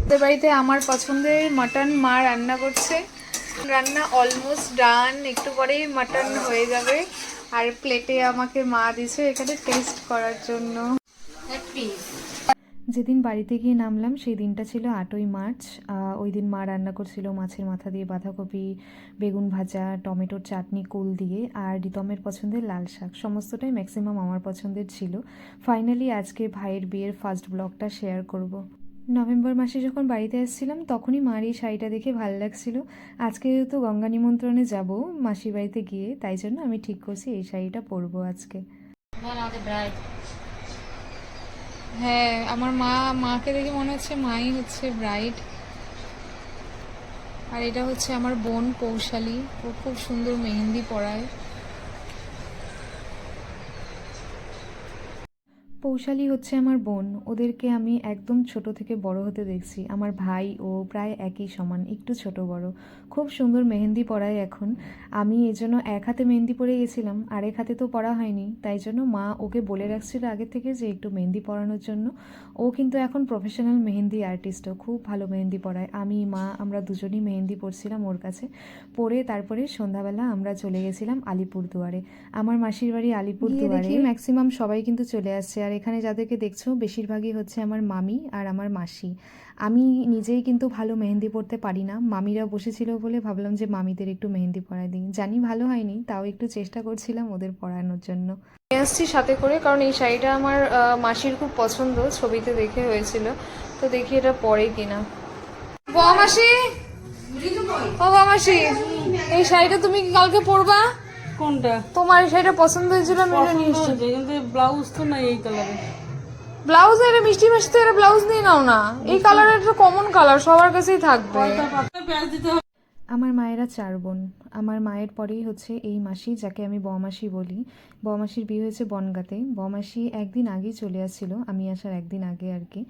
আমাদের বাড়িতে আমার পছন্দের মাটন মা রান্না করছে। রান্না অলমোস্ট ডান, একটু পরেই মাটন হয়ে যাবে। আর প্লেটে আমাকে মা দিয়েছে এখানে টেস্ট করার জন্য। যেদিন বাড়িতে গিয়ে নামলাম সেই দিনটা ছিল 8ই মার্চ। ওই দিন মা রান্না করছিল মাছের মাথা দিয়ে বাঁধাকপি, বেগুন ভাজা, টমেটোর চাটনি, কুল দিয়ে, আর রিতমের পছন্দের লাল শাক। সমস্তটাই ম্যাক্সিমাম আমার পছন্দের ছিল। ফাইনালি আজকে ভাইয়ের বিয়ের ফার্স্ট ব্লগটা শেয়ার করব। নভেম্বর মাসে যখন বাড়িতে আসছিলাম তখনই মার এই শাড়িটা দেখে ভালো লাগছিল। আজকে যেহেতু গঙ্গা নিমন্ত্রণে যাব মাসির বাড়িতে গিয়ে, তাই জন্য আমি ঠিক করছি এই শাড়িটা পরবো আজকে। হ্যাঁ, আমার মাকে দেখে মনে হচ্ছে মাই হচ্ছে ব্রাইড। আর এটা হচ্ছে আমার বোন পৌশালী, ও খুব সুন্দর মেহেন্দি পরায়। পৌশালী হচ্ছে আমার বোন। ওদেরকে আমি একদম ছোট থেকে বড় হতে দেখছি। আমার ভাই ও প্রায় একই সমান, একটু ছোট বড়। খুব সুন্দর মেহেন্দি পরায় এখন। আমি এজন্য এক হাতে মেহেন্দি পরে গেছিলাম, আরেক হাতে তো পরা হয়নি, তাই জন্য মা ওকে বলে রাখছিল আগে থেকে যে একটু মেহেন্দি পরানোর জন্য। ও কিন্তু এখন প্রফেশনাল মেহেন্দি আর্টিস্টও, খুব ভালো মেহেন্দি পরায়। আমি মা আমরা দুজনই মেহেন্দি পরছিলাম ওর কাছে। পরে তারপরে সন্ধ্যাবেলা আমরা চলে গেছিলাম আলিপুরদুয়ারে। আমার মাসির বাড়ি আলিপুরদুয়ারে। ম্যাক্সিমাম সবাই কিন্তু চলে আসছে। আর এখানে যাদেরকে দেখছো বেশিরভাগই হচ্ছে আমার মামি আর আমার মাসি। আমি নিজেই কিন্তু ভালো মেহেন্দি পরতে পারি না। মামিরা বসেছিল বলে ভাবলাম যে মামিদের একটু মেহেন্দি পরাই দিই। জানি ভালো হয়নি, তাও একটু চেষ্টা করছিলাম ওদের পরানোর জন্য। নিয়ে আসছি সাথে করে, কারণ এই শাড়িটা আমার মাসির খুব পছন্দ, ছবিতে দেখে হয়েছিল। তো দেখি এটা পরে কিনা। মাসি, ও মাসি, এই শাড়িটা তুমি কালকে পরবা? কোনটা? তোমার এই শাড়িটা পছন্দ হয়েছিল, আমি এটা নিয়ে এসেছি। কিন্তু ব্লাউজ তো নাই এই কালারে। ব্লাউজ এর মিষ্টি মিষ্টি এর ব্লাউজ নিয়ে নাও না। এই কালারের একটা কমন কালার, সবার কাছেই থাকবে। আমার মায়েরা 4 বোন। আমার মায়ের পরেই হচ্ছে এই মাসি, যাকে আমি বমাসি বলি। বমাসির বিয়ে হয়েছে বনগাঁতে। বমাসি একদিন আগেই চলে আসছিল, আমি আসার একদিন আগে আর কি।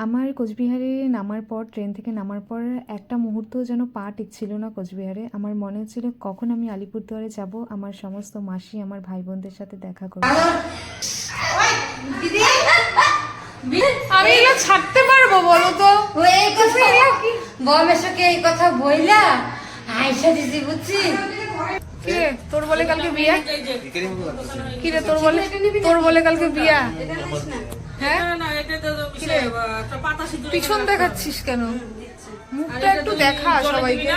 আমার কোচবিহারে নামার পর, ট্রেন থেকে নামার পর একটা মুহূর্ত যেন পা টিকছিল না কোচবিহারে। আমার মনে হচ্ছিল কখন আমি আলিপুরদুয়ারে যাব, আমার সমস্ত মাসি আমার ভাই বোনদের সাথে দেখা করব। আমি এগুলো ছাড়তে পারবো বলো তো? বমেশকে এই কথা বইলা আয়সা দিদি বুঝছি। কিরে তোর বলে কালকে বিয়া? কিরে তোর বলে কালকে বিয়া? হ্যাঁ, পিছন দেখাচ্ছিস কেন? মুখটা একটু দেখা সবাইকে।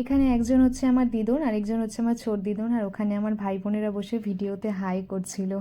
এখানে একজন হচ্ছে আমার দিদুন, আর একজন হচ্ছে আমার ছোট দিদুন, আর ওখানে আমার ভাই বোনেরা বসে ভিডিওতে হাই করছিল।